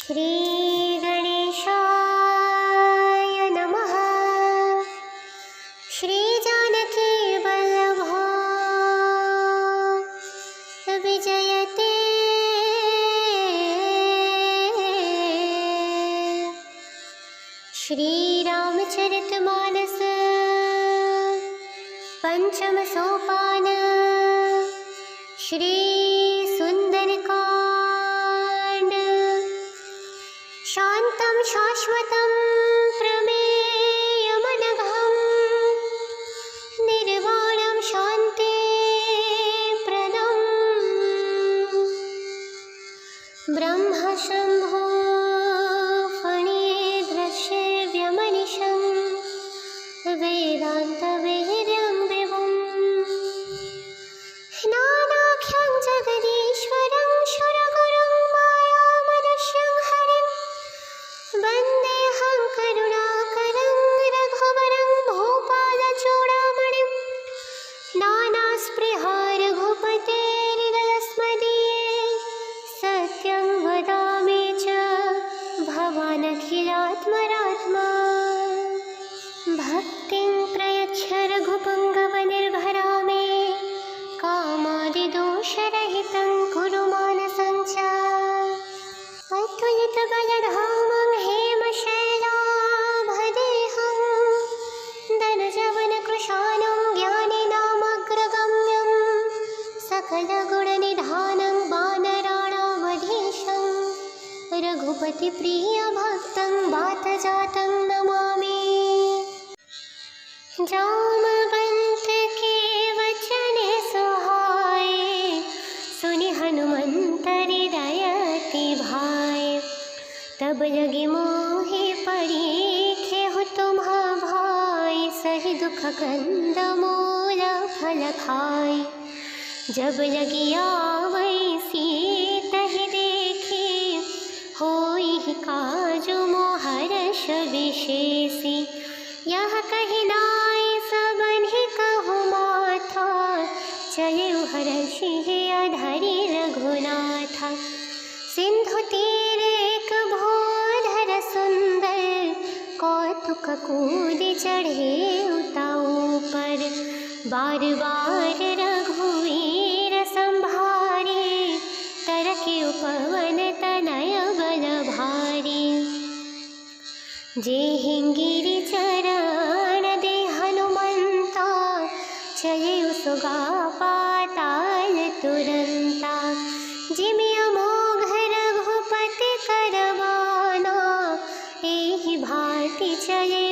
श्री गणेशाय नमः। श्री जानकी वल्लभो विजयते। श्री रामचरितमानस पंचम सोपान। श्री सुंदरकांड। शांतं शाश्वतं प्रमेयमनघं निर्वाणं शान्तिप्रदं ब्रह्मशम्भो फणिदृश्यव्यमनिशं वेदान्तवीर्यं विभुं नानाख्यं जगदीश्वरं सुरगुरुं मायामनुष्यं हरिं वन्देऽहं करुणाकरं रघुवरं भूपालचूडामणिं नानास्पृहा रघुपतेर्हृदयस्मदीये सत्यं वदामि च भवानखिलात्मरात्मा भक्तिं प्रयच्छ रघुपुङ्गवनिर्भरा मे कामादिदोषरहितं कुरु मानसं च अतुलितबलधामं हेमशैलाभदेहं दनुजवनकृशानं ज्ञानिनामग्रगम्यं सकलगुणनिधानं वानराणामधीशं रघुपतिप्रियभक्तं वातजातं नमामि। जामवंत के वचन सुहाए सुनि हनुमंत हृदय अति भाए। तब लगे मोहि परीखेहु तुम्हा भाई सही दुख कंद मूल फल खाए। जब लगी आवै सीतहि देखी होई काजु मोहर्ष विशेषी। यह कही नाई सबन्हि कहु माथा चले हर्षि अधरि रघुनाथा। सिंधु तीर एक भूधर सुंदर कौतुक कूद चढ़े उताऊ पर। बार बार रघुवीर संभारे तरके उपवन तनय बल भारी। जे हिंगिरि चरण दे हनुमंता चले सुगा पाताल तुरंता। जिमि अमोघ रघुपति करवाना एहि भांति चले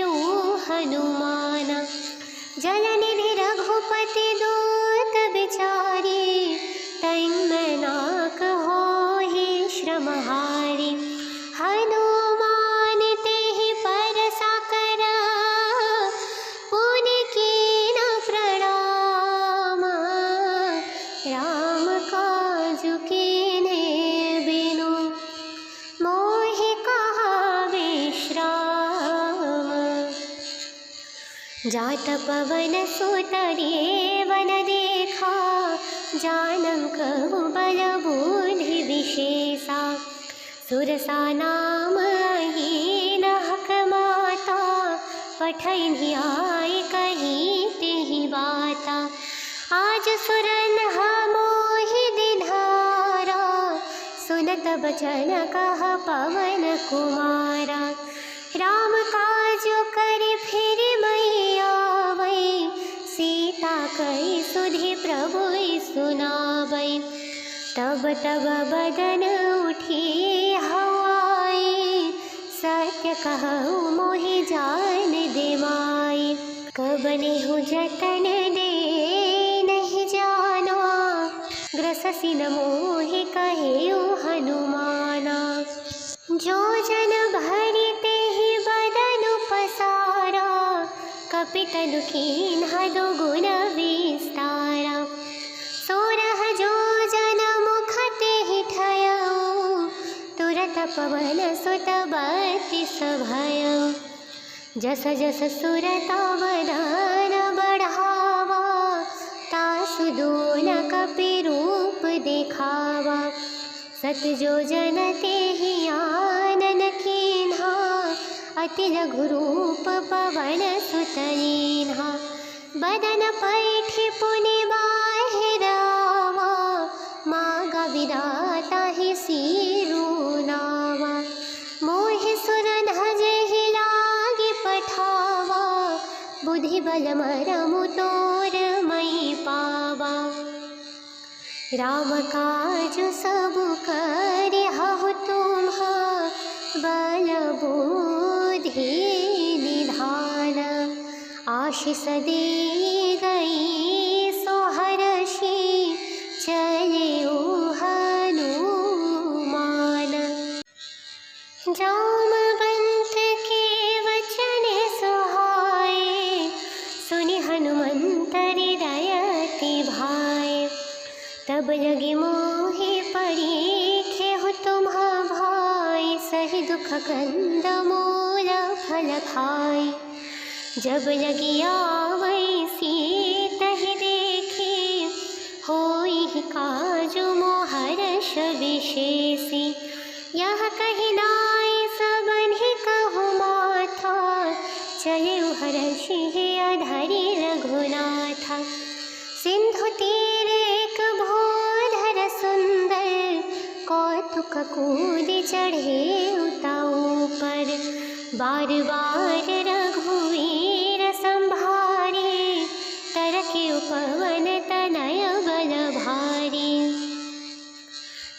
हनुमाना। जलनिधि रघुपति दूत बिचारी तैन्मनाक होहि श्रमहारी। हनुमान तेहि परसा कर पुनि कीन प्रणाम। राम काजु कीन्हे बिनु मोहि कहा विश्राम। जात पवन सुत देवन देखा जानं कहु बल बुद्धि विशेषा। सुरसा नाम हीन हक माता पठैनि आय कही तेहि बाता। आज सुरन मोहि दिधारा सुनत बचन कह पवन कुमारा। राम काजु करि फिर मैया वै सीता कहि सुधि प्रभु सुनावै। तब तब बदन उठी हवाई सत्य कहु मोहि जान दे माई। कबनेहु जतन दे नहीं जाना ग्रससि न मोहि कहेउ हनुमाना। जो जन भरि तेहि बदन पसारा कपितनु कीन्हा दुगुन विस्तारा। सोरह जो जन मुख तेहि ठयउ तुरत पवन सुत बत्तीस भयउ। जस जस सुरता वदन बढ़ावा तासु दून कपि रूप दिखावा। सत जो जन तेहि आए अति लघुरूप पवन सुत लीन्हा। बदन पैठि पुनि बाहिरावा, मागा विदाता ही सिरुनावा। मोहि सुर धजेहि लागी पठावा, बुद्धि बल मरमु तोर मई पावा। राम काज सब करिहु तुम्हा, बल बुद्धि निधान। आशीष दे गई सो हरषि, चलिउ हनुमान। जामवंत के वचन सुहाए, सुनि हनुमंत हृदय अति भाए। तब लगे मोहि परीखेहु तुम्हा भाई, सही दुख कंद मूल फल खाई। जब लगी आवै सीतहि देखी, होई काजु मोह हर्ष विशेषी। यह कहि नाई सबन्हि कहु माथा, चलिउ हरषि अधरि रघुनाथा। सिंधु तीर एक भूधर सुंदर, कौतुक कूद चढ़े उताऊ पर। बार बार रघुवीर संभारे, तरके उपवन तनय बल भारी।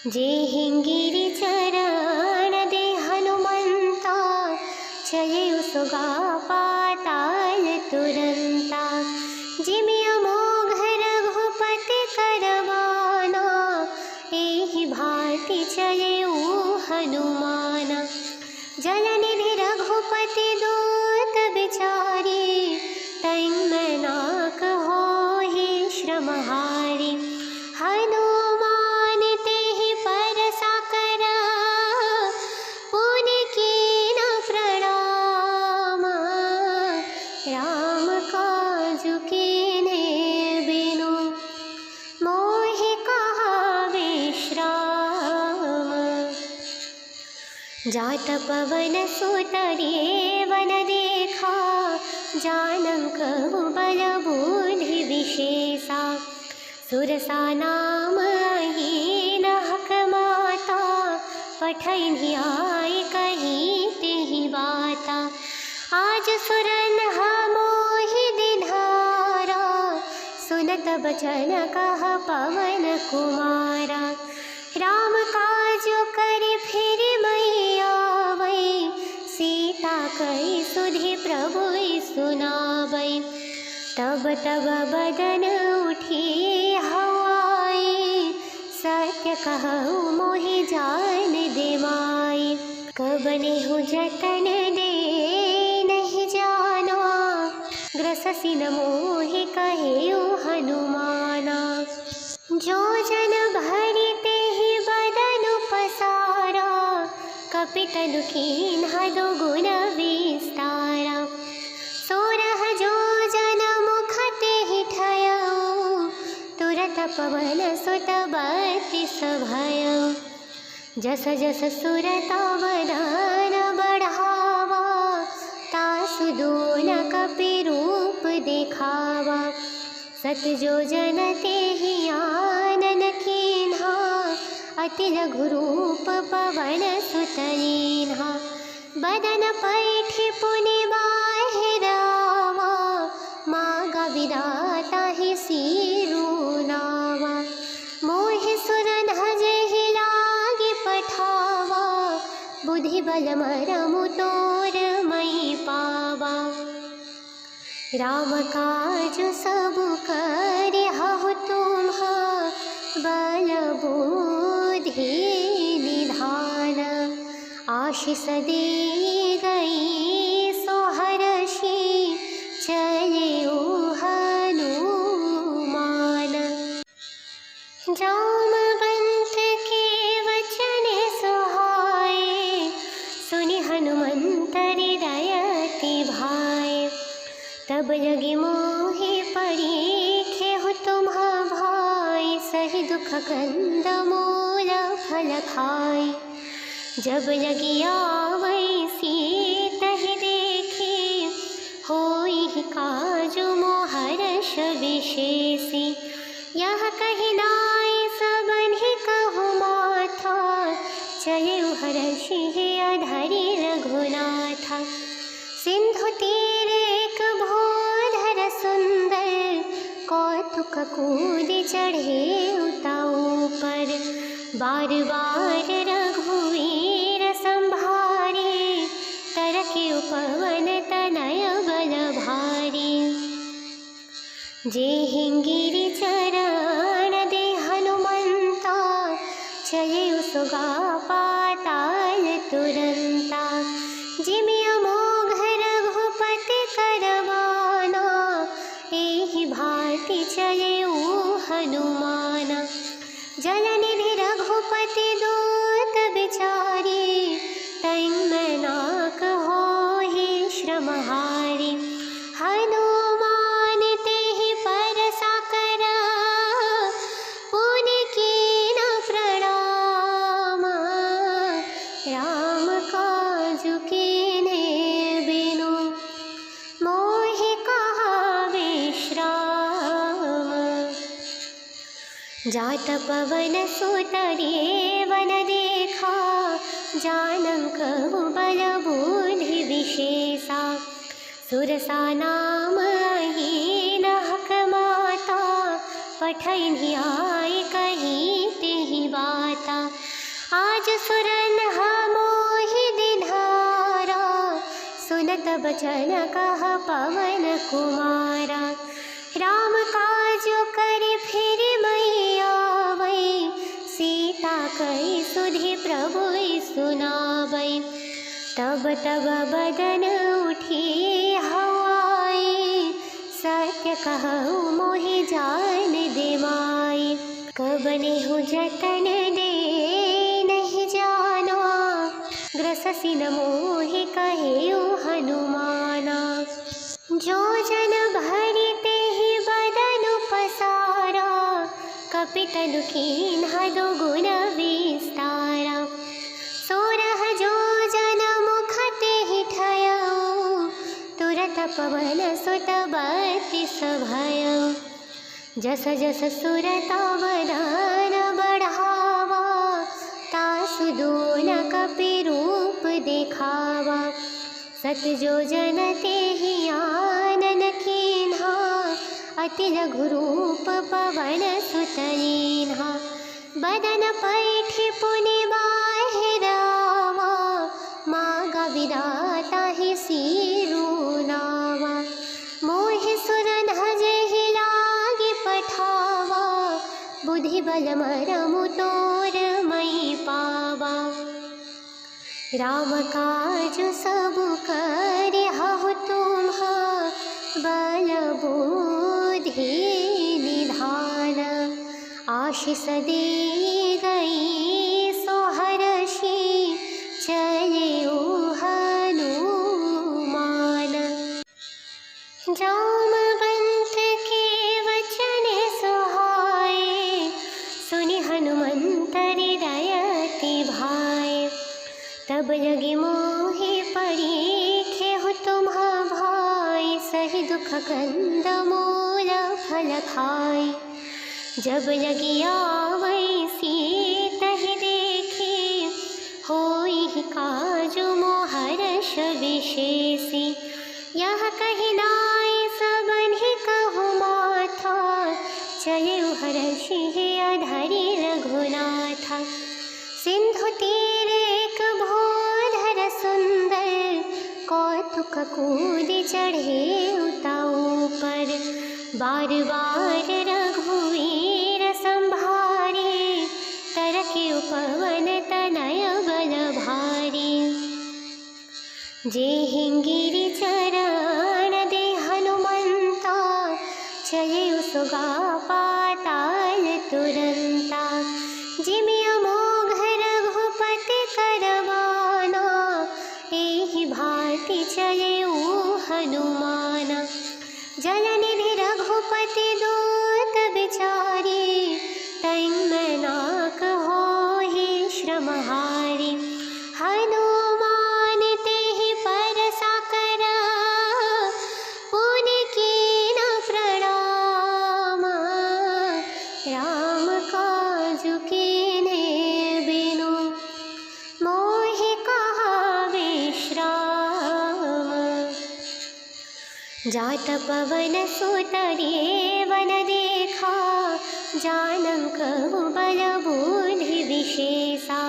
जेहिंगिरि चरण दे हनुमंता, चलिउ सुगा पाताल तुरंता। जिमि अमोघ रघुपति करवाना, एहि भांति चलिउ हनुमाना। जलनिधि रघुपति दूत बिचारी, तैंगनाक होहि श्रमहारी। हनुमान तेहि परसा कर, पुनि कीन प्रणाम। राम काजु कीन्हे बिनु, मोहि कहा विश्राम। जात पवन सुत देवन देखा, जानम कहु बल बुद्धि विशेषा। सुरसा नाम हीन हक माता, पठैनि आय कही तेहि बाता। आज सुरन मोहि दिधारा, सुनत बचन कह पवन कुमारा। राम काजु करि फिरि मई आवै, सीता कहि सुधि प्रभु सुनावै। तब तब बदन उठी हवाई, सत्य कहु मोहि जान दे माई। कब नेहु जतन दे नहीं जाना, ग्रससि न मोहि कहेउ हनुमाना। जो जन भरि तेहि बदन पसारा, कपितनु कीन्हा दुगुन विस्तारा। सोरह जो जन मुख तेहि ठयउ, तुरत पवन सुत बत्तीस भयउ। जस जस सुरता वदन बढ़ावा, तासु दून कपि रूप देखावा। सत जो जन तेहि आनन कीन्हा, अति लघुरूप पवन सुत लीन्हा। बदन पैठि पुनि बाहिरावा, मागा विदाता ही सिरुनावा। मोहि सुर धजेहि लागी पठावा, बुद्धि बल मरमु तोर मई पावा। राम काजु सब करिहु तुम्हा, बल बुद्धि निधान। आशीष दे गई सो हरषि, चलिउ हनुमान। जामवंत के वचन सुहाए, सुनि हनुमंत हृदय अति भाए। तब लगे मोहि परीखेहु तुम्हा भाई, सही दुख कंद मूल फल खाई। जब लगी आवै सीतहि काजु मोहर्ष विशेषी। यह कही नाई सबन्हि कहु माथा, चले हर्षि अधरि रघुनाथा। सिंधु तीर एक भूधर सुंदर, कौतुक कूद चढ़े उताऊ पर। बार बार रघुवीर संभारे, तरके उपवन तनय बल भारी। जे हिंगिरि चरण दे हनुमंता, चले सुगा पाताल तुरंता। जिमि अमोघ रघुपति करवाना, एहि भांति चले हनुमाना। जलनिधि रघुपति दूत बिचारी, तैंगनाक होहि श्रमहारी। हनुमान तेहि परसा करा, पुनि कीन प्रणाम। राम काजु कीन्हे बिनु, मोहि कहा विश्राम। जात पवन सुत देवन देखा, जानक बल बुद्धि विशेषा। सुरसा नाम अहीन हक माता, पठैनि आए कही तेहि बाता। आज सुरन मोहि दिधारा, सुनत बचन कह पवन कुमारा। राम काजु करि फिर मैया वै, सीता कहि सुधि प्रभु सुनावै। तब तब बदन उठी हवाई, सत्य कहु मोहि जान दे माई। कब नेहु जतन दे नहीं जाना, ग्रससि न मोहि कहेउ हनुमाना। जो जन भरि तेहि बदन पसारा, कपितनु कीन्हा दुगुन विस्तारा। सोरह जो जन मुख तेहि ठयउ, तुरत पवन सुत बत्तीस भयउ। जस जस सुरता वदन बढ़ावा, तासु दून कपि रूप देखावा। सत जो जन तेहि आनन कीन्हा, अति लघु रूप पवन सुत लीन्हा। बदन पैठि पुनि बाहिरावा, मागा विधाता ही सिरुनावा। मोहि सुरन जेहि लागी पठावा, बुद्धि बल मरमु तोर मई पावा। राम काजु सबु करिहु तुम्हा, बल बुद्धि निधान। आशीष दे गई सो हर्षि, चले हनुमान। जामवंत के वचन सुहाए, सुनि हनुमंत हृदय अति भाए। तब लगे मोहि परीखेहु तुम्हा भाई, सही दुख कंद मूल फल खाई। जब लगी आवै सीतहि देखी, होई काजु मोहर्ष विशेषी। यह कही नाई सबन्हि कहु माथा, चले हर्षि अधरि रघुनाथा। सिंधु तीर एक भूधर सुंदर, कौतुक कूद चढ़े उताऊ पर। बार बार रघुवीर संभारे, तरके उपवन तनय बल भारी। जे हिंगिरि चरण दे हनुमंता, चले सुगा पाताल तुरंता। जिमि अमोघ रघुपति करवाना, एहि भांति चले हनुमाना। जलनिधि रघुपति दूत बिचारी, तैंगनाक होहि श्रमहारी। हनुमान तेहि परसा करा, पुनि जात पवन सुत देवन देखा, जानम कहु बल बुद्धि विशेषा।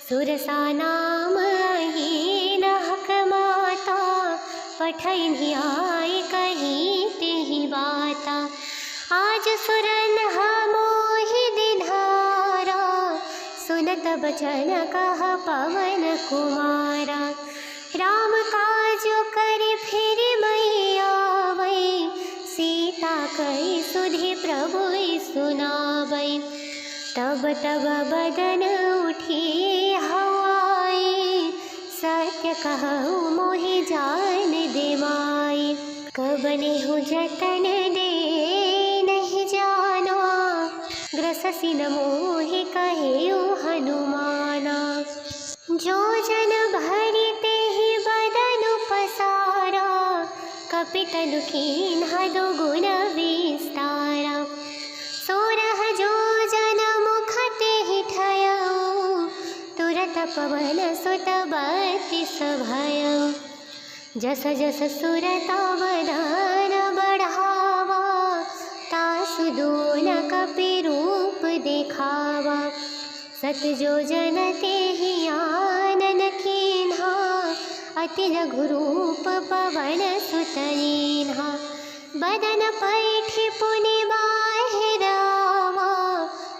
सुरसा नाम अहीन हक माता, पठैनि आय कही तेहि बाता। आज सुरन मोहि दिन्हारा, सुनत बचन कह पवन कुमारा। राम काजु करि फिर मैया वै, सीता कहि सुधि प्रभु सुनावै। तब तब बदन उठी हवाई, सत्य कहु मोहि जान दे माई। कब नेहु जतन दे नहीं जाना, ग्रससि न मोहि कहेउ हनुमाना। जो जन भरि तेहि बदन पसारा, कपितनु कीन्हा दुगुन विस्तारा। सोरह जो जन मुख तेहि ठयउ, तुरत पवन सुत बत्तीस भयउ। जस जस सुरता वदन बढ़ावा, तासु दून कपि रूप देखावा। सत जो जन तेहि आनन कीन्हा, अति लघु रूप पवन सुत लीन्हा। बदन पैठि पुनि बाहिरावा,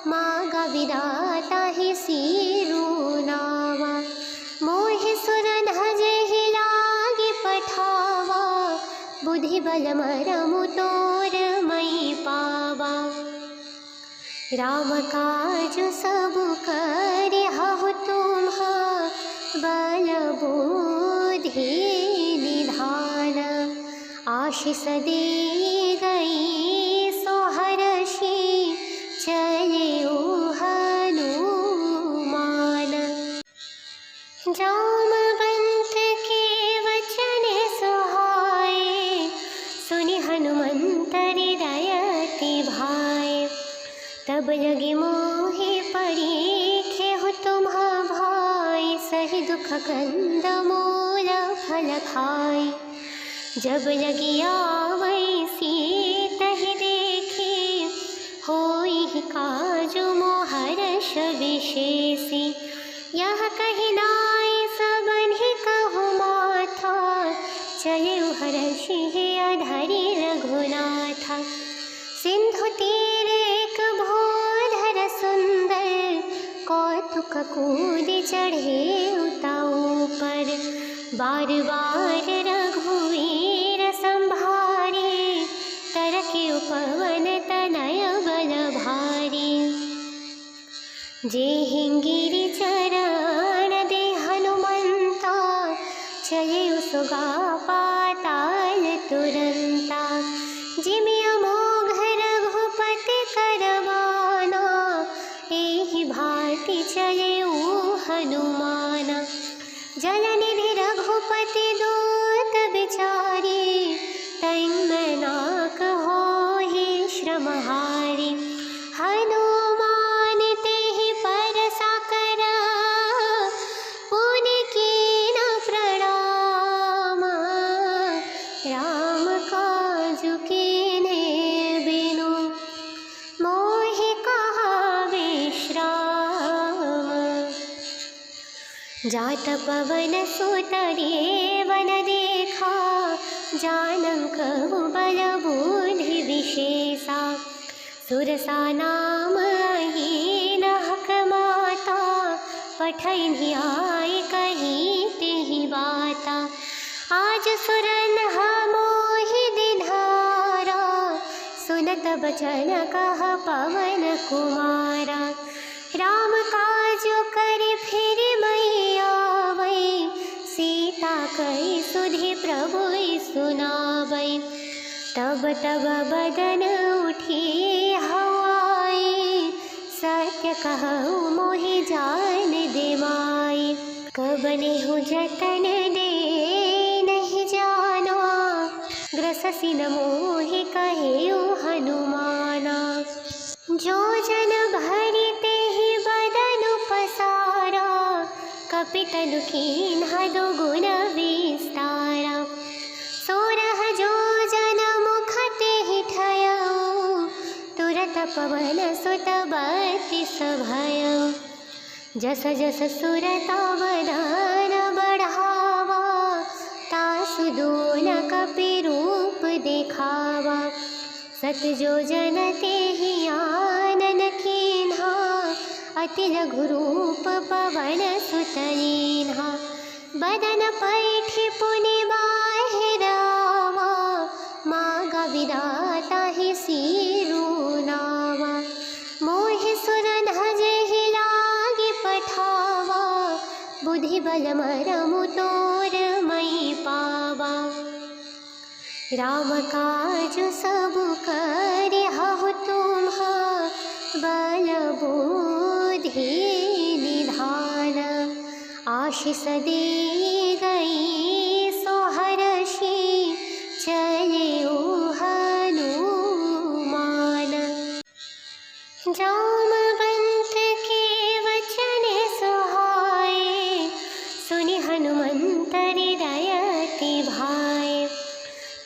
मागा विधाता ही सिरुनावा। मोहि सुर धजेहि लागी पठावा, बुद्धि बल मरमु तोर मई पावा। राम काजु सबु करिहु तुम्हा, बल बुद्धि निधान। आशीष दे गई सो हरषि, चलेउ हनुमान। जामवंत के वचन सुहाए, सुनि हनुमंत हृदय अति भाए। तब लगे मोहि परीखेहु तुम्हा भाई, सही दुख कंद मूल फल खाई। जब लगी आवै सीतहि देखी, होई काजु मोह हर्ष विशेषी। यह कहि नाई सबन्हि कहु माथा, चलेउ हर्षि अधरि रघुनाथा। सिंधु तीर एक भूधर सुंदर, कौतुक कूद चढ़े उताऊ पर। बार बार रघुवीर संभारे, तरके पवन तनय बल भारी। जेहिंगिरि चरण दे हनुमंता, चलेउ सुगा पाताल तुरंता। जिमि अमोघ रघुपति करवाना, एहि भांति चलेउ हनुमाना। जलनिधि रघुपति दूत बिचारी, तैंगनाक होहि श्रमहारी। हनुमान तेहि परसा कर, पुनि कीन प्रणाम। राम काजु कीन्हे बिनु, मोहि कहा विश्राम। जात पवन सुत देवन देखा, जानम कहु बल बुद्धि विशेषा। सुरसा नाम अहीन हक माता, पठैनि आय कही तेहि बाता। आज सुरन मोहि दिन्हारा, सुनत बचन कह पवन कुमारा। राम काजु करि फिर मैया वै, सीता कहि सुधि प्रभु सुनावै। तब तब बदन उठी हवाई, सत्य कहु मोहि जान दे माई। कब नेहु जतन दे नहीं जाना, ग्रससि न मोहि कहेउ हनुमाना। जो जन भरि तेहि बदन पसारा, कपितनु कीन्हा दुगुन विस्तारा। सोरह जो पवन सुत 32 भय। जस जस सुरता वदन बढ़ावा, तासु दून कपि रूप देखावा। सत जो जन तेहि आनन कीन्हा, अति लघु रूप पवन सुत लीन्हा। बदन पैठि पुनि बाहिरावा, मागा विधाता ही सिरुनावा। मोहि सुर धजेहि लागी पठावा, बुद्धि बल मरमु तोर मई पावा। राम काज सब करिहु तुम्हा, बल बुद्धि निधान। आशीष दे गई सो हरषि, चलिउ हनुमान। जामवंत के वचन सुहाए, सुनि हनुमंत हृदय अति भाए।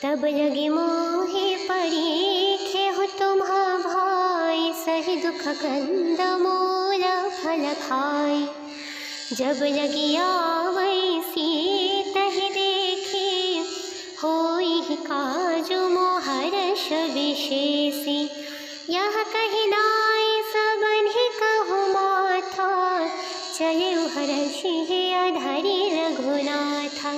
तब लगे मोहि परीखेहु तुम्हा भाई, सही दुख कंद मूल फल खाई। जब लगी आवै सीतहि देखी, होई काजु मोहर्ष विशेषी। यह कहि नाई सबन्हि कहु माथा, चलिउ हरषि अधरि रघुनाथा।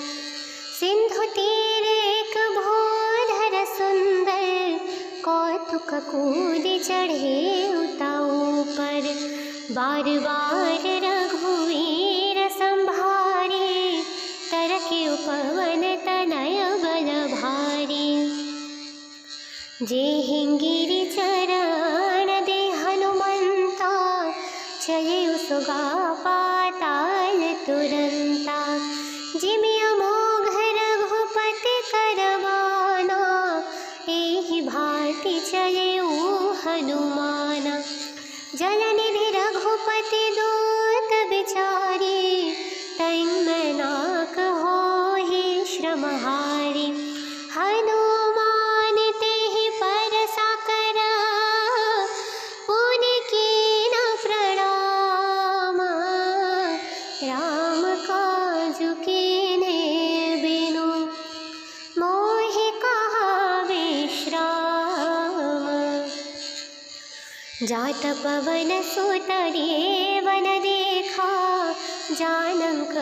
सिंधु तीर एक भूधर सुंदर, कौतुक कूद चढ़े उताऊ पर। बार बार रघुवीर संभारे, तरके पवन तनय बल भारी। जेहिंगिरि चरण दे हनुमंता, चलिउ सुगा पाताल तुरंता। जिमि अमोघ रघुपति करवाना, एहि भांति चलिउ हनुमाना। जलनिधि रघुपति दूत बिचारी, तैंगनाक होहि श्रमहारी। हनुमान तेहि परसा कर, पुनि कीन प्रणाम। राम काजु कीन्हे बिनु, मोहि कहा विश्राम। जात पवन सुत देवन देखा, जानक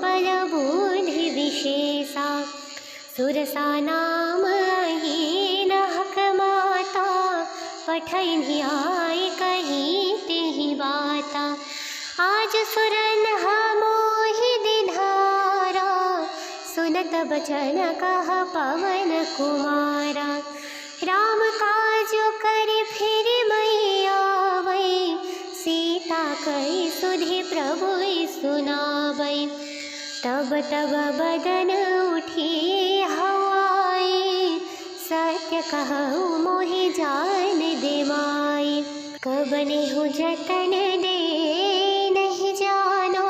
बल बुद्धि विशेषा। सुरसा नाम हीन हक माता, पठैनि आए कही तेहि बाता। आज सुरन मोहि दिधारा, सुनत बचन कह पवन कुमारा। राम काजु करि फिरि मई आवै, सीता कहि सुधि प्रभु सुनावै। तब तब बदन उठी हवाई, सत्य कहु मोहि जान दे माई। कबनेहु जतन दे नहीं जाना,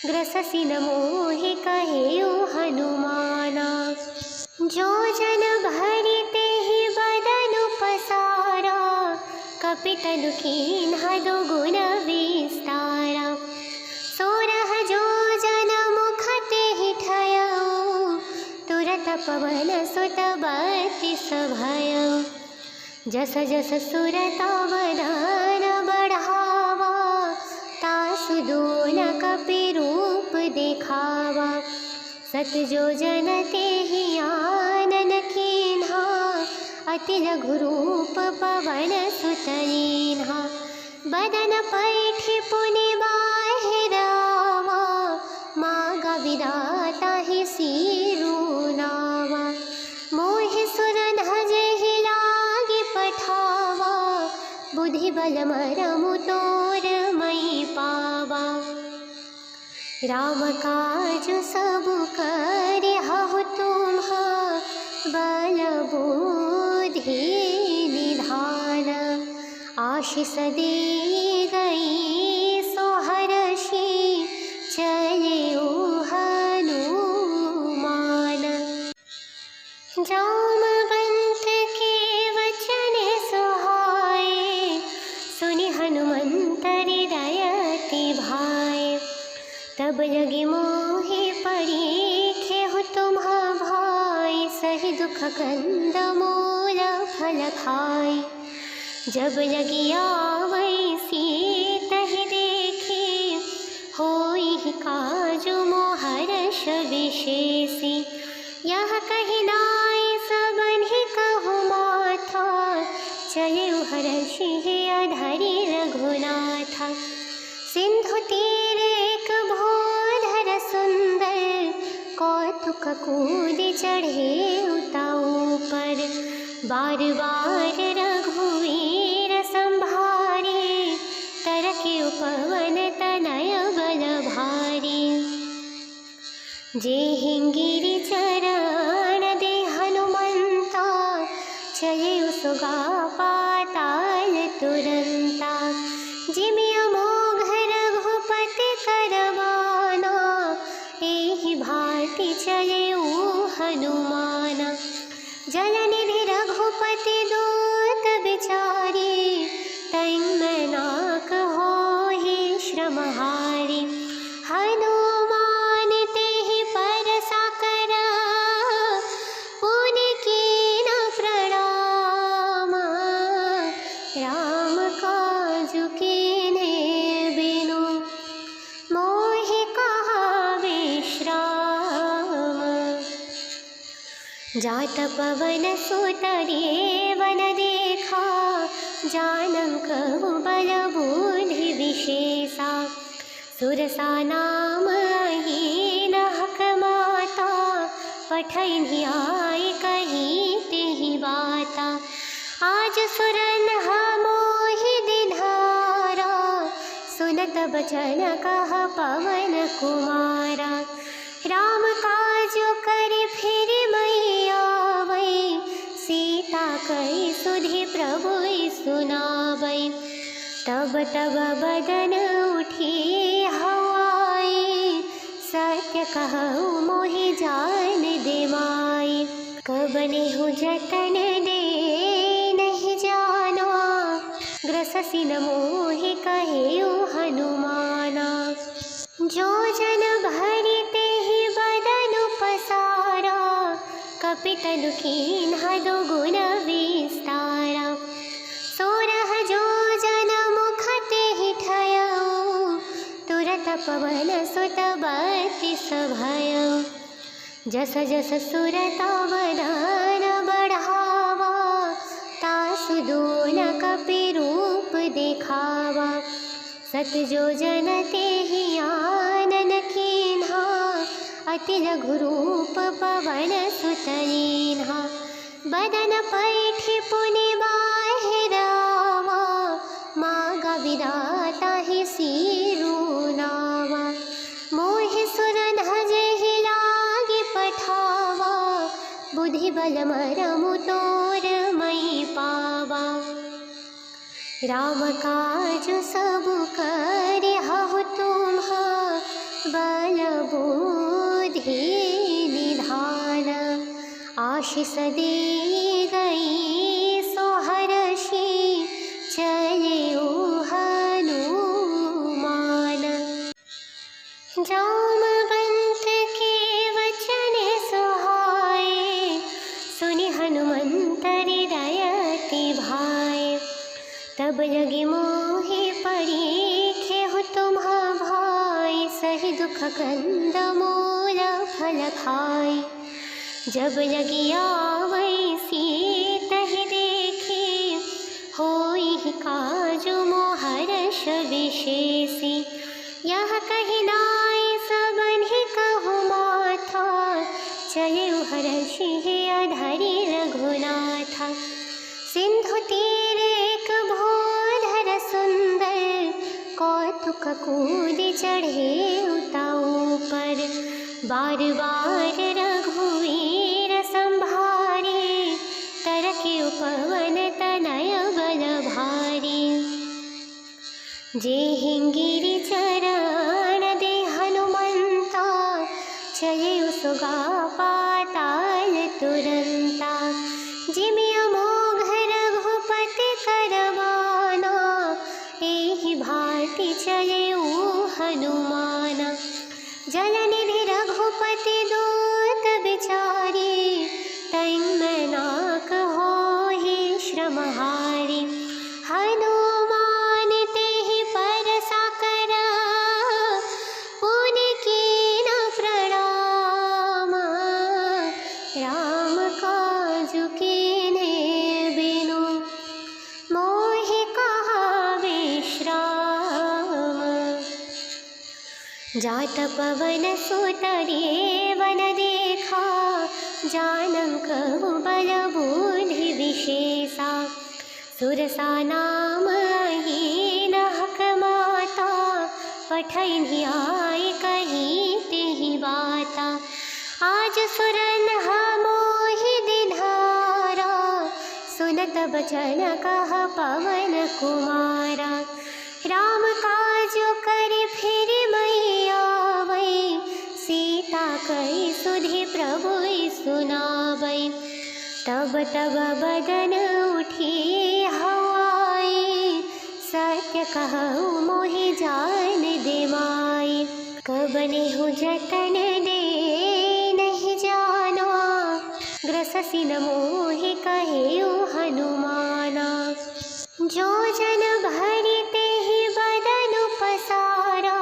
ग्रससि न मोहि कहेउ हनुमाना। जो जन भरि तेहि बदन पसारा, कपितनु कीन्हा दुगुन विस्तारा। सोरह जो जन मुख तेहि ठयउ, तुरत पवन सुत 32 भय। जस जस सुरता वदन बढ़ावा, तासु दून कपि रूप देखावा। सत जो जन तेहि आनन कीन्हा, अति लघु रूप पवन सुत लीन्हा। बदन पैठि पुनि बाहिरावा, मागा विधाता ही सिरुनावा। मोहि सुर धजेहि लागी पठावा, बुद्धि बल मरमु तोर मई पावा। राम काजु सब करिहु तुम्हा, बल बुद्धि निधान। आशीष दे गई सो हरषि, चलिउ हनुमान। जामवंत के वचन सुहाए, दुख कंद मूल फल खाई। जब लगी आवै सीतहि देखी, होई काजु मोहर्ष विशेषी। यह कही नाई सबन्हि कहु माथा, चले हर्षि अधरि रघुनाथा। सिंधु तीर एक भोधर सुंदर, कौतुक कूद चढ़े उताऊ पर। बार बार रघुवीर संभारे, तरके उपवन तनय बल भारी। जे हिंगिरि चरण दे हनुमंता, चले सुगा पाताल तुरंता। जिमि अमोघ रघुपति करवाना, एहि भांति चले हनुमाना। जलनिधि रघुपति दूत बिचारी, तैंगनाक होहि श्रमहारी। हनुमान तेहि परसा करा, पुनि कीन प्रणाम। राम काजु कीन्हे बिनु, मोहि कहा विश्राम। जात पवन सुत देवन देखा, जानम कहु बल बुद्धि विशेषा। सुरसा नाम हीन हक माता, पठैनि आय कही तेहि बाता। आज सुरन मोहि दिधारा, सुनत बचन कह पवन कुमारा। राम काजु करि फिर मैया वै, सीता कहि सुधि प्रभु सुनावै। तब तब बदन उठी हवाई, सत्य कहु मोहि जान दे माई। कब नेहु जतन दे नहीं जाना, ग्रससि न मोहि कहेउ हनुमाना। जो जन भरि तेहि बदन पसारा, कपितनु कीन्हा दुगुन विस्तारा। सोरह जो जन मुख तेहि ठयउ, तुरत पवन सुत बत्तीस भयउ। जस जस सुरता वदन बढ़ावा, तासु दून कपि रूप देखावा। सत जो जन तेहि आनन कीन्हा, अति लघु रूप पवन सुत लीन्हा। बदन पैठि पुनि बाहिरावा, मागा विधाता ही सिरुनावा। मोहि सुर धजेहि लागी पठावा, बुद्धि बल मरमु तोर मई पावा। राम काजु सबु करिहु तुम्हा, बल बुद्धि निधान। आशीष दे गई सो हर्षि, चले हनुमान। जामवंत के वचन सुहाए, सुनि हनुमंत हृदय अति भाए। तब लगी मोहि परीखेहु तुम्हा भाई, सही दुख कंद मूल फल खाई। जब लगी आवै सीतहि देखी, होई काजु मोहर्ष विशेषी। यह कही नाई सबन्हि कहु माथा, चले हर्षि अधरि रघुनाथा। सिंधु तीर एक भोधर सुंदर, कौतुक कूद चढ़े उताऊ पर। बार बार रघुवीर संभारे, तरके उपवन तनय बल भारी। जे हिंगिरि चरण दे हनुमंता, चले सुगा पाताल तुरंता। जिमि अमोघ रघुपति करवाना, एहि भांति चले हनुमाना। जलनिधि रघुपति दूत बिचारी, तैंग जात पवन सुत देवन देखा, जानम कहु बल बुद्धि विशेषा। सुरसा नाम अहीन हक माता, पठैनि आय कही तेहि बाता। आज सुरन मोहि दिधारा, सुनत बचन कह पवन कुमारा। राम काजु करि फिर मैया वै, सीता कहि सुधि प्रभु सुनावै। तब तब बदन उठी हवाई, सत्य कहु मोहि जान दे माई। कब नेहु जतन दे नहीं जाना, ग्रससि न मोहि कहेउ हनुमाना। जो जन भरि तेहि बदन पसारा,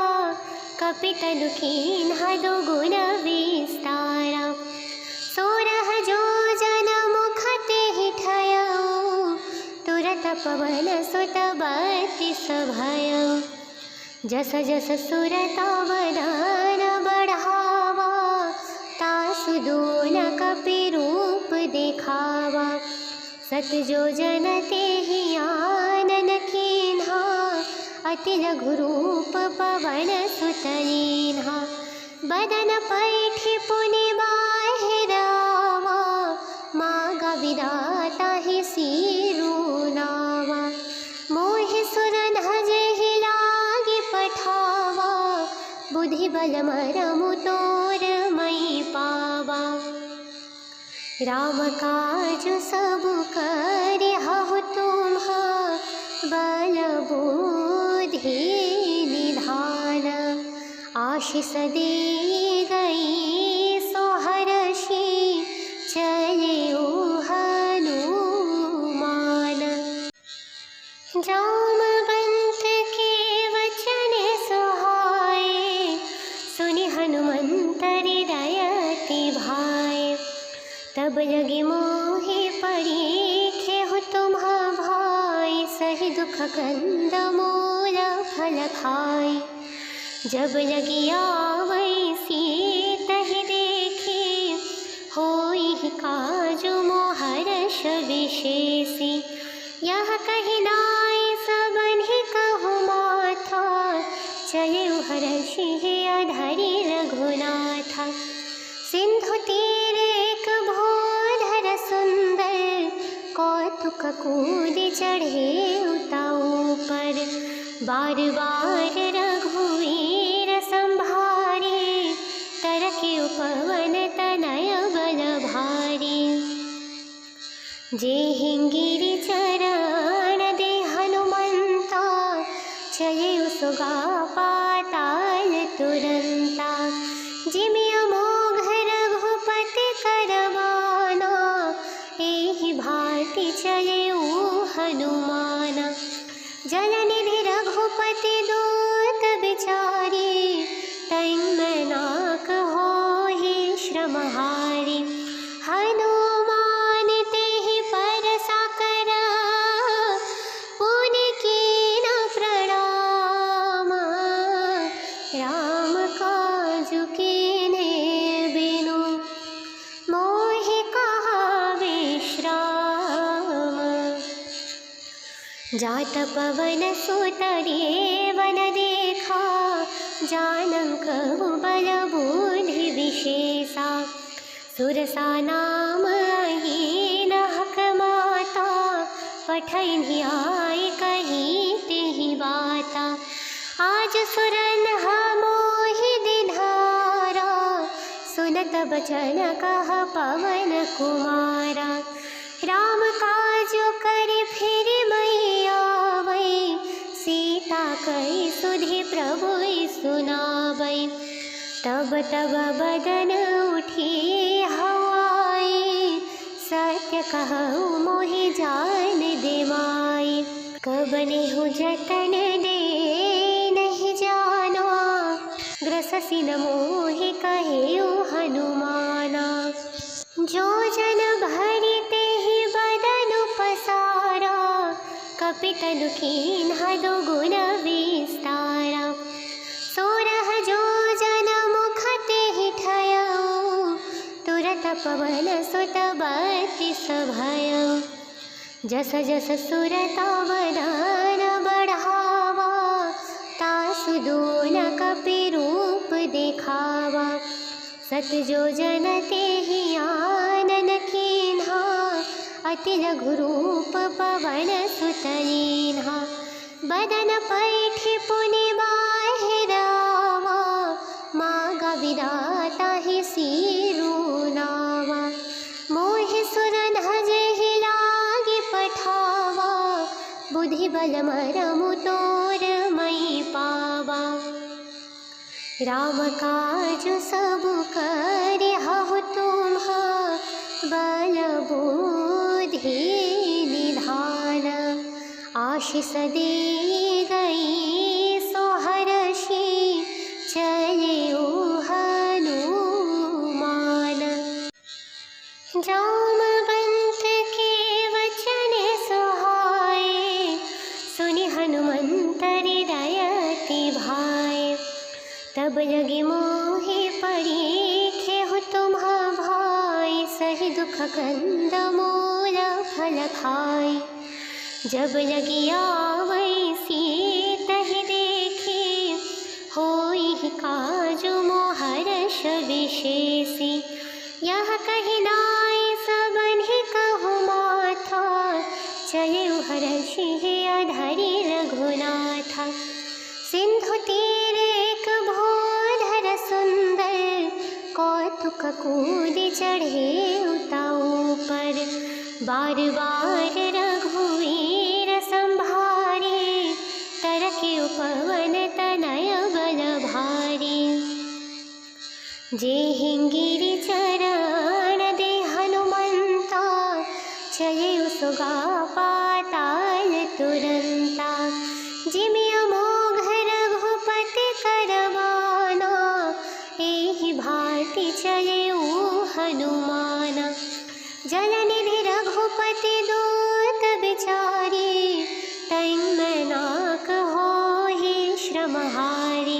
कपितनु कीन्हा दुगुन विस्तारा। सोरह जो जन मुख तेहि ठयउ, तुरत पवन सुत बत्तीस भयउ। जस जस सुरता वदन बढ़ावा, तासु दून कपि रूप देखावा। सत जो जन तेहि आनन कीन्हा, अति लघु रूप पवन सुत लीन्हा। बदन पैठि पुनि बाहिरावा, मागा विधाता ही सिरुनावा। मोहि सुर धजेहि लागी पठावा, बुद्धि बल मरमु तोर मई पावा। राम काजु सबु करिहु तुम्हा, बल बुद्धि निधान। आशीष दे गई सो हरषि, चलेउ हनुमान। जामवंत के वचन सुहाए, सुनि हनुमंत हृदय अति भाए। तब लगे मोहि परीखेहु तुम्हा भाई, सही दुख कंद मूल फल खाई। जब लगी आवै सीतहि देखी, होई काजु मोहर्ष विशेषी। यह कहि नाई सबन्हि कहु माथा, चलेउ हरषि अधरि रघुनाथा। सिंधु तीर एक भूधर सुंदर, कौतुक कूद चढ़े उताऊ पर। बार बार रघुवीर संभारे, तरके पवन तनय बल भारी। जेहिंगिरि चरण दे हनुमंता, चलेउ सुगा पाताल तुरंता। जिमि अमोघ रघुपति करवाना, एहि भांति चलेउ हनुमाना। जलनिधि रघुपति दूत बिचारी, तैन्मनाक होहि श्रमहारी। हनुमान तेहि परसा कर, पुनि कीन प्रणाम। राम काजु कीन्हे बिनु, मोहि कहा विश्राम। जात पवन सुत देवन देखा, जानम कहु बल बुद्धि विशेषा। सुरसा नाम अहीन हक माता, पठैनि आय कही तेहि बाता। आज सुरन मोहि दिधारा, सुनत बचन कह पवन कुमारा। राम काजु करि फिर मैया वै, सीता कहि सुधि प्रभु सुनावै। तब तब बदन उठी हवाई, सत्य कहु मोहि जान दे माई। कब नेहु जतन दे नहीं जाना, ग्रससि न मोहि कहेउ हनुमाना। जो जन भरि तेहि बदन पसारा, कपितनु कीन्हा दुगुन विस्तारा। सोरह जो पवन सुत 32 भय। जस जस सुरता वदन बढ़ावा, तासु दून कपि रूप देखावा। सत जो जन तेहि आनन कीन्हा, अति लघु रूप पवन सुत लीन्हा। बदन पैठि पुनि बाहिरावा, मागा विधाता ही सिरुनावा। मोहि सुर धजेहि लागी पठावा, बुद्धि बल मरमु तोर मई पावा। राम काज सब करिहु तुम्हा, बल बुद्धि निधान। आशीष दे गई सो हरषि, चलिउ हनुमान। जामवंत के वचन सुहाए, सुनि हनुमंत हृदय अति भाए। तब लगे मोहि परीखेहु तुम्हा भाई, सही दुख कंद मूल फल खाई। जब लगी आवै सीतहि देखी, होई काजु मोहर्ष विशेषी। यह कहि नाई सबन्हि कहु माथा, चलिउ हरषि अधरि रघुनाथा। सिंधु तीर एक भूधर सुंदर, कौतुक कूदि चढ़े उताऊ पर। बार बार रघुवीर संभारे, तरके पवन तनय बल भारी। जेहिंगिरि चरण दे हनुमंता, चलिउ सुगा पाताल तुरंता। जिमि अमोघ रघुपति करवाना, एहि भांति चलिउ हनुमाना। जलनिधि रघुपति दूत बिचारी, तैन्मनाक होहि श्रमहारी।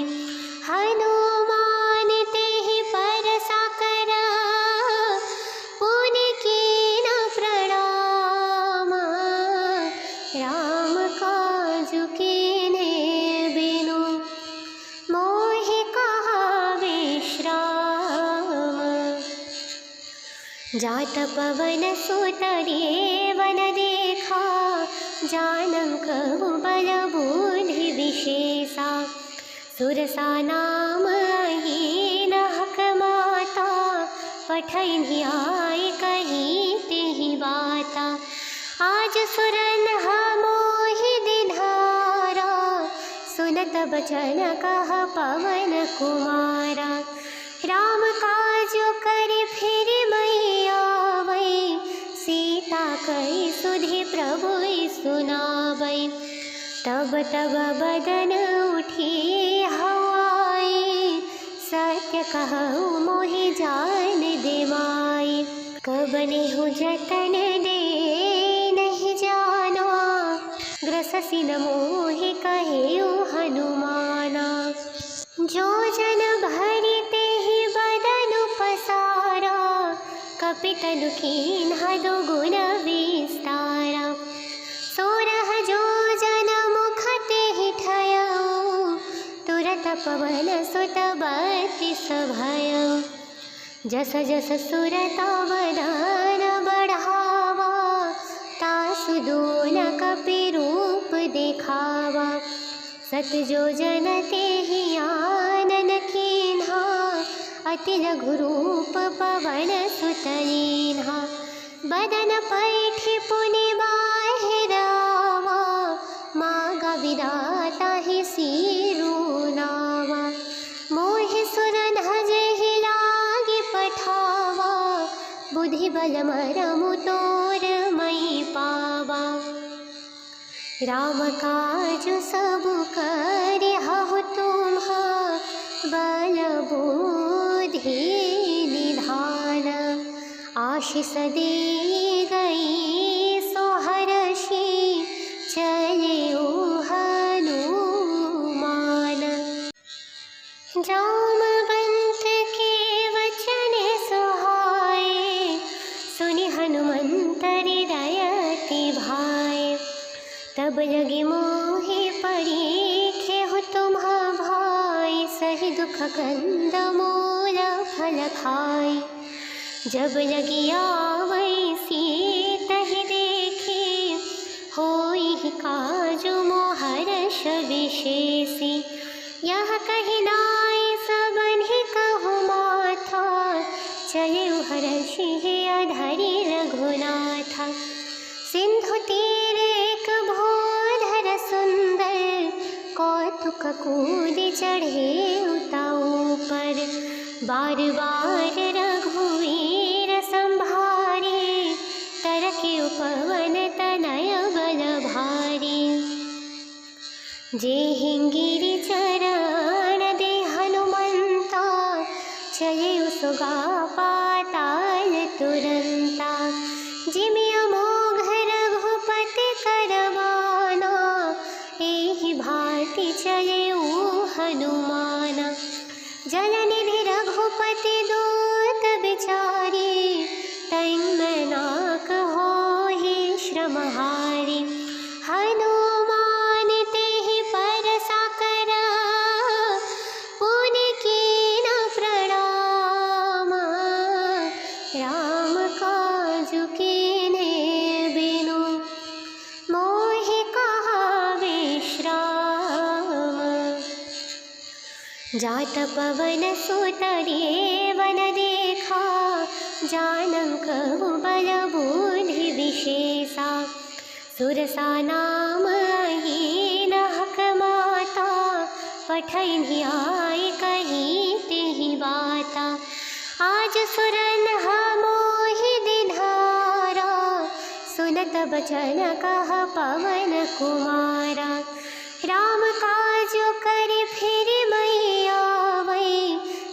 हनुमान तेहि परसा कर, पुनि कीन प्रणाम। राम काजु कीन्हे बिनु, मोहि कहा विश्राम। जात पवन सुत देवन देखा, जानक बल बुद्धि विशेषा। सुरसा नाम अहीन हक माता, पठैनि आए कही तेहि बाता। आज सुरन मोहि दिधारा, सुनत बचन कहा पवन कुमारा। राम काजु करि फिरि मई आवै, सीता कहि सुधि प्रभु सुनावै। तब तब बदन उठी हवाई, सत्य कहु मोहि जान दे माई। कब नेहु जतन दे नहीं जाना, ग्रससि न मोहि कहेउ हनुमाना। जो जन भरि तेहि बदन पसारा, कपितनु कीन्हा दुगुन विस्तारा। सोरह जो जन मुख तेहि ठयउ, तुरत पवन सुत 32 भय। जस जस सुरता वदन बढ़ावा, तासु दून कपि रूप देखावा। सत जो जन तेहि आनन कीन्हा, अति लघु रूप पवन सुत लीन्हा। बदन पैठि पुनि बाहिरावा, मागा विधाता ही सिरुनावा। मोहि सुर धजेहि लागी पठावा, बुद्धि बल मरमु तोर मई पावा। राम काजु सब करिहु तुम्हा, बल बुद्धि निधान। आशीष दे गई सो हरषि, चलिउ हनुमान। जामवंत के वचन सुहाए, दुख कंद मूल फल खाई। जब लगी आवै सीतहि देखी, होई काज मोहर्ष विशेषी। यह कहि नाई सबन्हि कहु माथा, चले हर्षि अधरि रघुनाथा। सिंधु तीर एक भोधर सुंदर, कौतुक कूद चढ़े उताऊ पर। बार बार रघुवीर संभारे, तरके उपवन तनय बल भारी। जेहिंगिरि चरण दे हनुमंता, चले सुगा पाताल तुरंता। जिमि अमोघ रघुपति करवाना, एहि भांति चले हनुमाना। जलनिधि रघुपति दूत बिचारी, तैन्मनाक होहि श्रमहारी। हनुमान तेहि परसा करा, पुनि कीन प्रणाम। राम काजु कीन्हे बिनु, मोहि कहा विश्राम। जात पवन सुत देवन देखा, जानक बल बुद्धि विशेषा। सुरसा नाम अहीन हक माता, पठैनि आए कही तेहि बाता। आज सुरन मोहि दिधारा, सुनत बचन कह पवन कुमारा। राम काजु करि फिर मैया वै,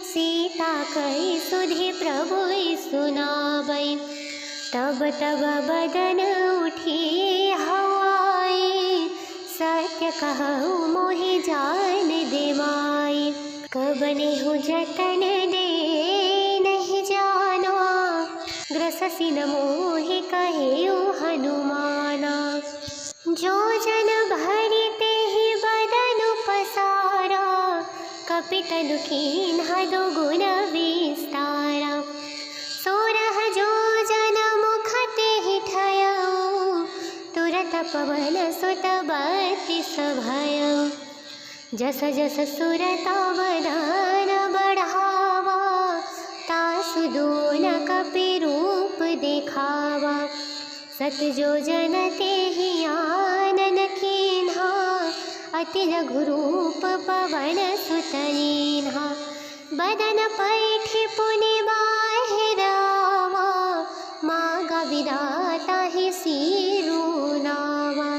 सीता कहि सुधि प्रभु सुनावै। तब तब बदन उठी हवाई, सत्य कहु मोहि जान दे माई। कब नेहु जतन दे नहीं जाना, ग्रससि न मोहि कहेउ हनुमाना। जो जन भरि तेहि बदन पसारा, कपितनु कीन्हा दुगुन विस्तारा। सोरह जो जन मुख तेहि ठयउ, तुरत पवन सुत बत्तीस भयउ। जस जस सुरता वदन बढ़ावा, तासु दून कपि रूप देखावा। सत जो जन तेहि आनन कीन्हा, अति लघु रूप पवन सुत लीन्हा। बदन पैठि पुनि बाहिरावा, मागा विधाता ही सिरुनावा।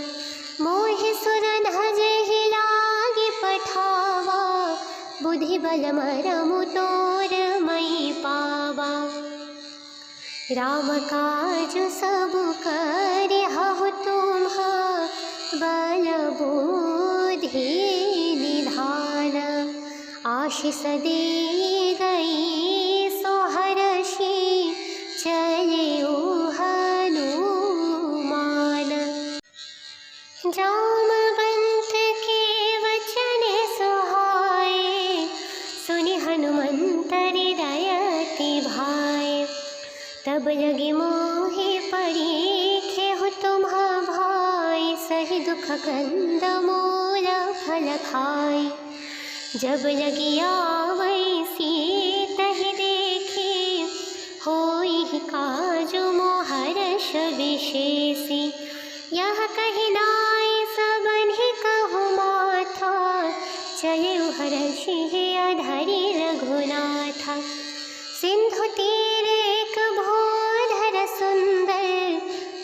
मोहि सुर धजेहि लागी पठावा, बुद्धि बल मरमु तोर मई पावा। राम काजु सबु करिहु तुम्हा, बल बुद्धि निधान। आशीष दे गई सो हर्षि, चले हनुमान। जामवंत के वचन सुहाए, सुनि हनुमंत हृदय अति भाए। तब लगे मोहि परीखेहु तुम्हा भाई, सही दुख कंद मूल फल खाई। जब लगी आवै सीतहि देखी, होई काज मोहर्ष विशेषी। यह कहि नाई सबन्हि कहु माथा, चले हर्षि अधरि रघुनाथा। सिंधु तीर एक भोधर सुंदर,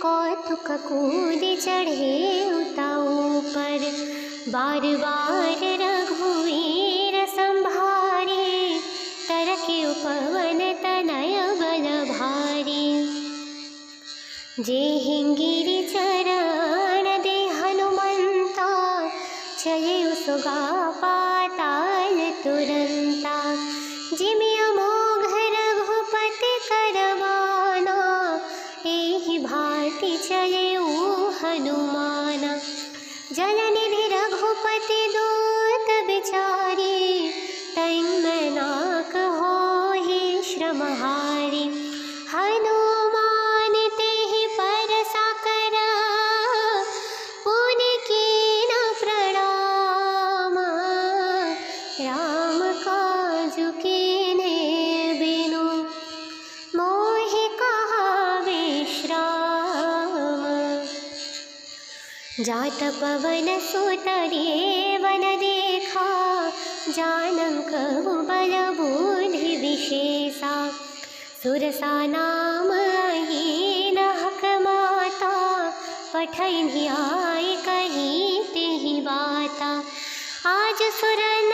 कौतुक कूद चढ़े उताऊ पर। बार बार रघुवीर संभारे, तरके उपवन तनय बल भारी। जेहिंगिरि चरण दे हनुमंता, चले सुगा पाताल तुरंता। जिमि अमोघ रघुपति करवाना, एहि भांति चले हनुमाना। जलनिधि रघुपति दूत बिचारी, तैन्मनाक श्रमहारी। हनुमान तेहि परसा कर, पुनि कीन प्रणाम। राम काजु कीन्हे बिनु, मोहि कहा विश्राम। जात पवन सुत देवन देखा, जानक बल बुद्धि विशेषा। सुरसा नाम अहीन हक माता, पठैनि आए कही तेहि बाता। आज सुरन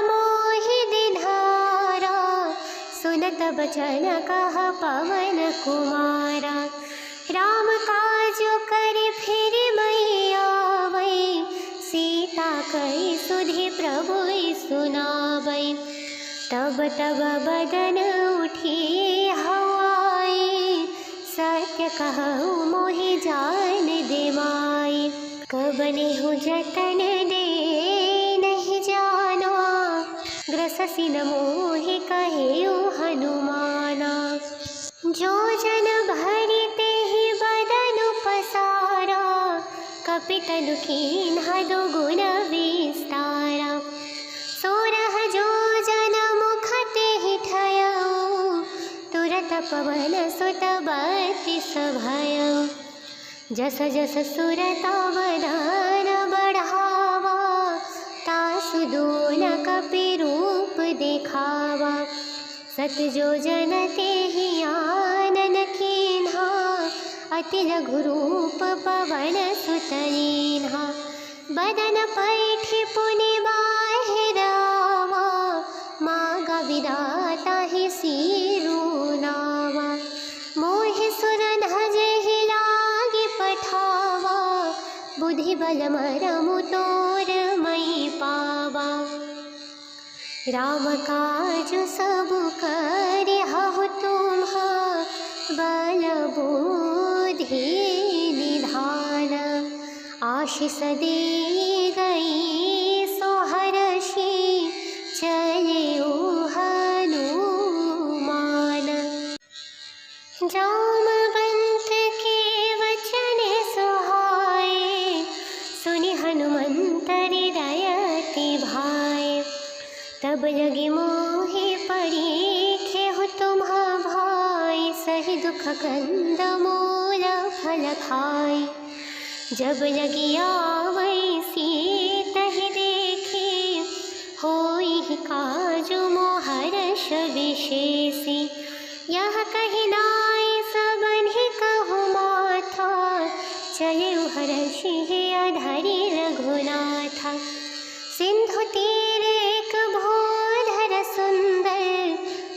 मोहि दिधारा, सुनत बचन कह पवन कुमारा। राम काजु करि फिर मैया वै, सीता कहि सुधि प्रभु सुनावै। तब तब बदन उठी हवाई, सत्य कहूँ मोहि जान दे माई। कब नेहु जतन दे नहीं जाना, ग्रससि न मोहि कहेउ हनुमाना। जो जन भरि तेहि बदन पसारा, कपितनु कीन्हा दुगुन विस्तारा। सोरह जो जन मुख तेहि ठयउ, तुरत पवन सुत बत्तीस भयउ। जस जस सुरता वदन बढ़ावा, तासु दून कपि रूप देखावा। सत जो जन तेहि आनन कीन्हा, अति लघु रूप पवन सुत लीन्हा। बदन पैठि पुनि बाहिर आवा, मागा विधाता ही सिरुनावा। मोहि सुर धजेहि लागी पठावा, बुद्धि बल मरमु तोर मई पावा। राम काजु सबु करिहु तुम्हा, बल बुद्धि निधान। आशीष दे गई सो हरषि, चलेउ हनुमान। जामवंत के वचन सुहाए, सुनि हनुमंत हृदय अति भाए। तब लगे मोहि परीखेहु तुम्हा भाई, सही दुख कंद मूल फल खाई। जब लगी आवै सीतहि देखी, होई काजु मोहर्ष विशेषी। यह कहि नाई सबन्हि कहु माथा, चलेउ हरषि अधरि रघुनाथा। सिंधु तीर एक भूधर सुंदर,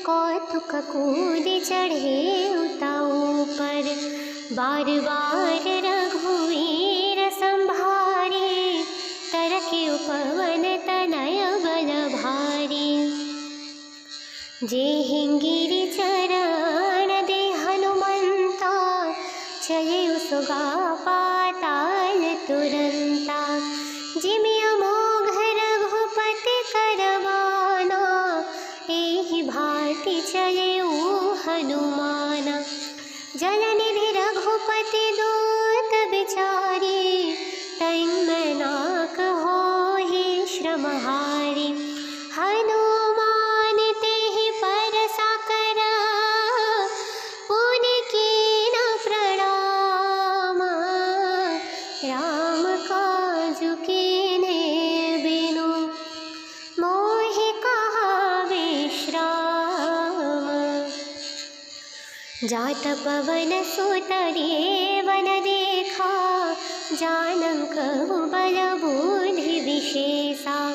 कौतुक कूदि चढ़े उताऊ पर। बार बार रघुवीर संभारे, तरके पवन तनय बल भारी। जेहिंगिरि चरण दे हनुमंता, चलेउ सुगा पाताल तुरंता। जिमि अमोघ रघुपति करवाना, एहि भांति चलेउ हनुमाना। जलनिधि रघुपति दूत बिचारी, तैन्मनाक होहि श्रमहारी। हनुमान तेहि परसा कर, पुनि कीन प्रणाम। राम काजु कीन्हे बिनु, मोहि कहा विश्राम। जात पवन सुत देवन देखा, जानक बल बुद्धि विशेषा।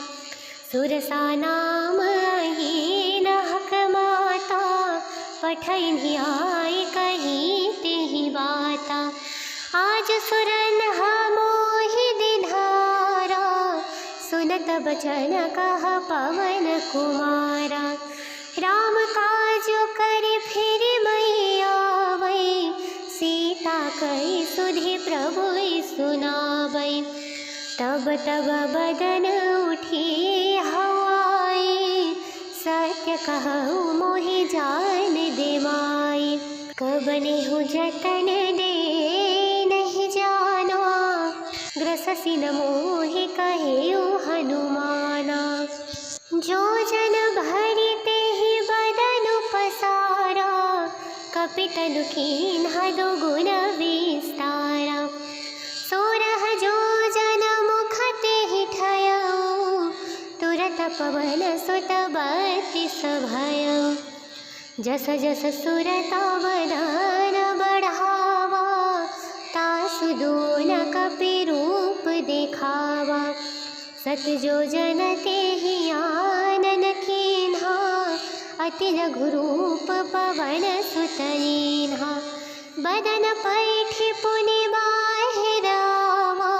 सुरसा नाम अहीन हक माता, पठैनि आए कही तेहि बाता। आज सुरन मोहि दिधारा, सुनत बचन कह पवन कुमारा। राम काजु करि फिर मैया वै, सीता कहि सुधि प्रभु सुनावै। तब तब बदन उठी हवाई, सत्य कहूँ मोहि जान कबने हूँ जतन दे नहीं जाना, ग्रससि न मोहि कहेउ हनुमाना। जो जन भरिते ही बदन पसारा, कपितनु कीन्हा दुगुन विस्तारा। सोरह जो जन मुख तेहि ठयउ, तुरत पवन सुत बत्तीस भयउ। जस जस सुरता वदन बढ़ावा, तासु दून कपि रूप देखावा। सत जो जन तेहि आनन कीन्हा, अति लघु रूप पवन सुत लीन्हा। बदन पैठि पुनि बाहिरावा,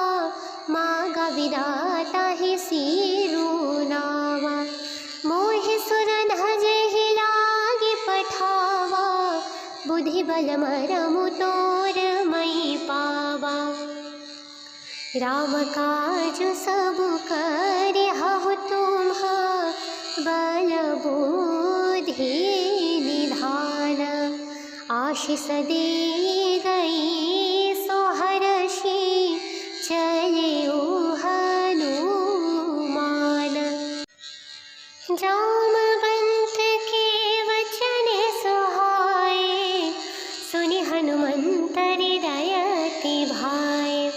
मागा विधाता ही सिरुनावा। मोहि सुर धजेहि लागी पठावा, बुद्धि बल मरमु तोर मई पावा। राम काजु सबु करिहु तुम्हा, बल बुद्धि निधान। आशीष दे गई सो हरषि, चलेउ हनुमान। जामवंत के वचन सुहाए, सुनि हनुमंत हृदय अति भाए।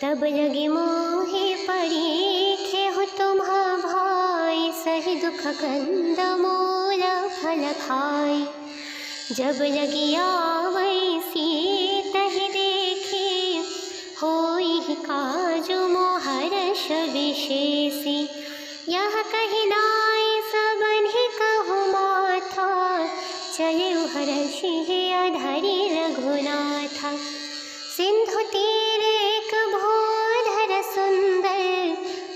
तब लगे मोहि परीखेहु तुम्हा भाई, सही दुख कंद मूल फल खाई। जब लगी आवै सीतहि देखी, होई काजु मोहर्ष विशेषी। यह कहि नाई सबन्हि कहु माथा, चलेउ हरषि अधरि रघुनाथा। सिंधु तीर एक भूधर सुंदर,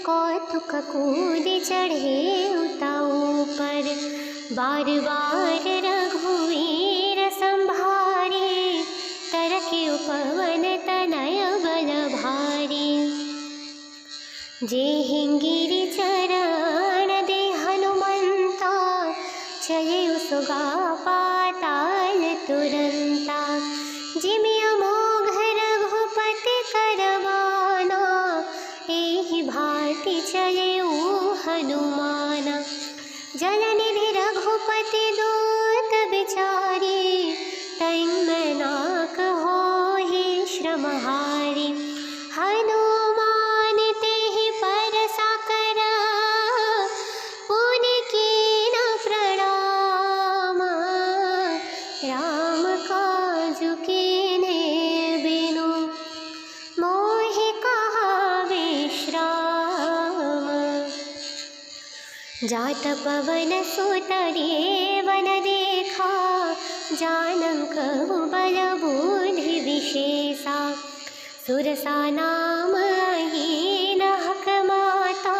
कौतुक कूदि चढ़े उताऊ पर। बार बार रघुवीर संभारे, तरकेउ पवन तनय बल भारी। जेहिंगिरि चरण दे हनुमंता, चलेउ सुगा पाताल तुरंता। जिमि अमोघ रघुपति करवाना, एहि भांति चलेउ हनुमाना। जलनिधि रघुपति दूत बिचारी, तैंगनाक होहि श्रमहारी। हनुमान तेहि परसा कर, पुनि कीन प्रणाम। राम काजु कीन्हे बिनु, मोहि कहा विश्राम। जात पवन सुत देवन देखा, जानक बल बुद्धि विशेषा। सुरसा नाम हीन हक माता,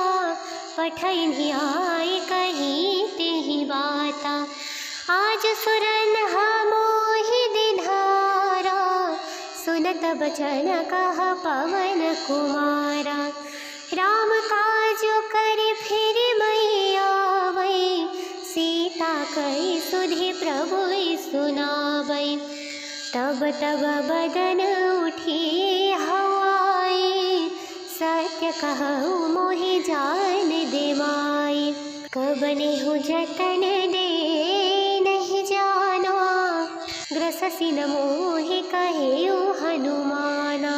पठैनि आए कही तेहि बाता। आज सुरन मोहि दिधारा, सुनत बचन कह पवन कुमारा। राम काजु करि फिरि मई आवै, सीता कहि सुधि प्रभु सुनावै। तब तब बदन उठी हवाई, सत्य कहु मोहि जान दे माई। कबने हूँ जतन दे नहीं जाना, ग्रससि न मोहि कहेउ हनुमाना।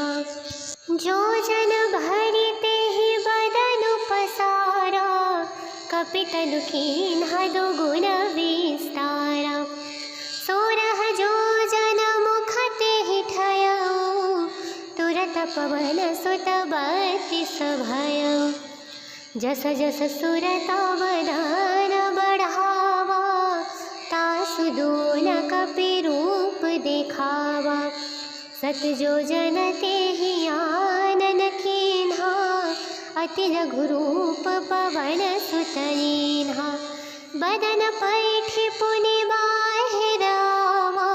जो जन भरिते ही बदन पसारा, कपितनु कीन्हा दुगुन विस्तारा। सोरह जो जन मुख तेहि ठयउ, तुरत पवन सुत बत्तीस भयउ। जस जस सुरता वदन बढ़ावा, तासु दून कपि रूप देखावा। सत जो जन तेहि आनन कीन्हा, अति लघु रूप पवन सुत लीन्हा। बदन पैठि पुनि बाहिरावा,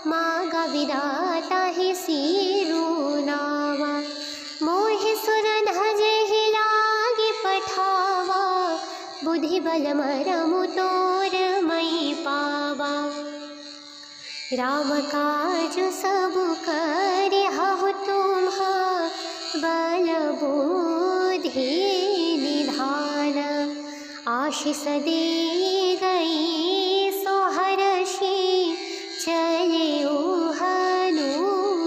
मागा विधाता ही सिरुनावा। मोहि सुर धजेहि लागी पठावा, बुद्धि बल मरमु तोर मई पावा। राम काज सब करिहु तुम्हा बल बुद्धि निधान। आशीष दे गई सो हर्षि चलिउ हनुमान।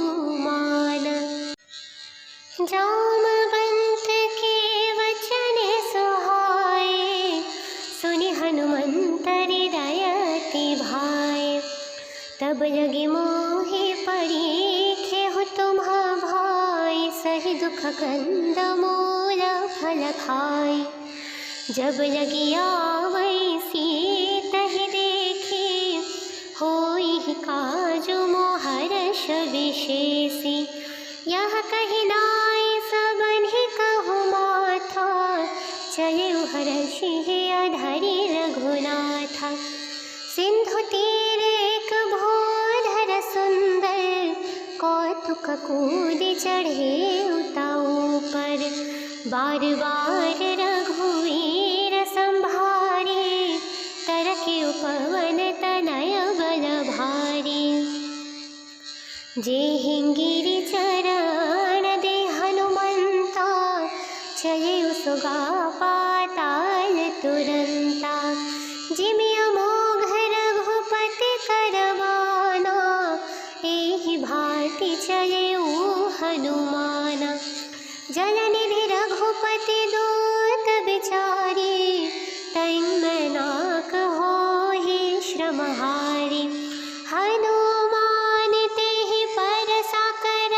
जामवंत के वचन सुहाए सुनि हनुमंत हृदय भाए। तब लगे मोहि परीखेहु तुम्हा भाई सही दुख कंद मूल फल खाई। जब लगी आवै सीतहि देखी होई काजु मोहर्ष विशेषी। यह कहि नाई सबन्हि कहु माथा चलिउ हर्षि अधरि रघुनाथा। सिंधु तीर एक भोधर सुंदर कौतुक कूद चढ़े उताऊ पर। बार बार रघुवीर संभारे तरके उपवन तनय बल भारी। जेहिंगिरि चरण दे हनुमंता चलिउ सुगा पाताल तुरंता। जिमि अमोघ रघुपति करवाना एहि भांति चलिउ हनुमाना। जलनिधि रघुपति दूत बिचारी तैंगनाक होहि श्रमहारी। हनुमान तेहि परसा कर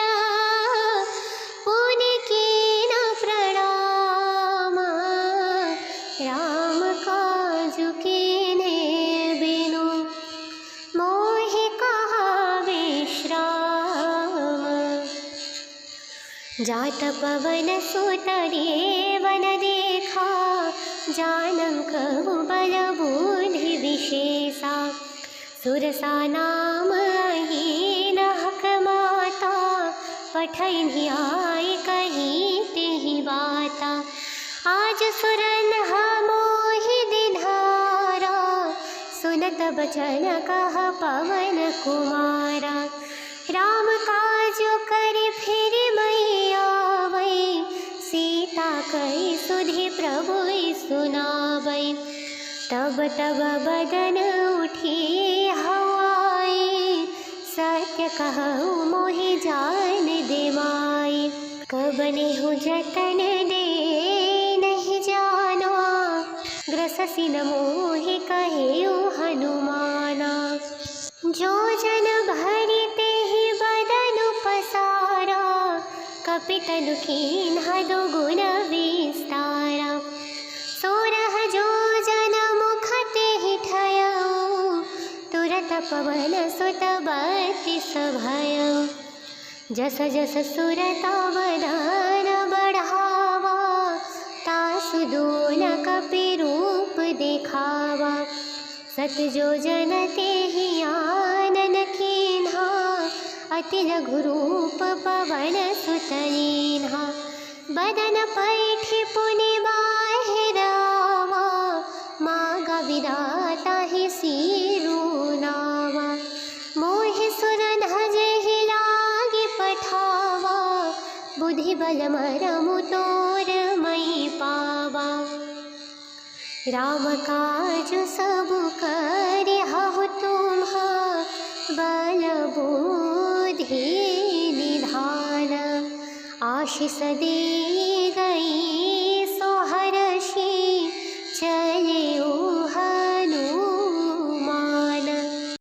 पुनि कीन प्रणाम। राम काजु कीन्हे बिनु मोहि कहा विश्राम। जात पवन सुत देवन देखा जानक बल बुद्धि विशेषा। सुरसा नाम अहीन हक माता पठैनि आए कही तेहि बाता। आज सुरन मोहि दिधारा सुनत बचन कह पवन कुमारा। राम काजु करि फिर मैया वै सीता कहि सुधि प्रभु सुनावै। तब तब बदन उठी हवाई सत्य कहु मोहि जान दे माई। कबनेहु जतन दे नहीं जाना ग्रससि न मोहि कहेउ हनुमाना। जो जन भरि तेहि बदन पसारा कपितनु कीन्हा दुगुन विस्तारा। सोरह जो जन मुख तेहि ठयउ तुरत पवन सुत बत्तीस भयउ। जस जस सुरता वदन बढ़ावा तासु दून कपि रूप देखावा। सत जो जन तेहि आनन कीन्हा अति लघु रूप पवन सुत लीन्हा। बदन पैठि पुनि बाहिरावा मागा विधाता हि सिरुनावा। मोहि सुर धजेहि लागी पठावा बुद्धि बल मरमु तोर मई पावा। राम काजु सब करिहु तुम्हा बल बुद्धि निधान। आशीष दे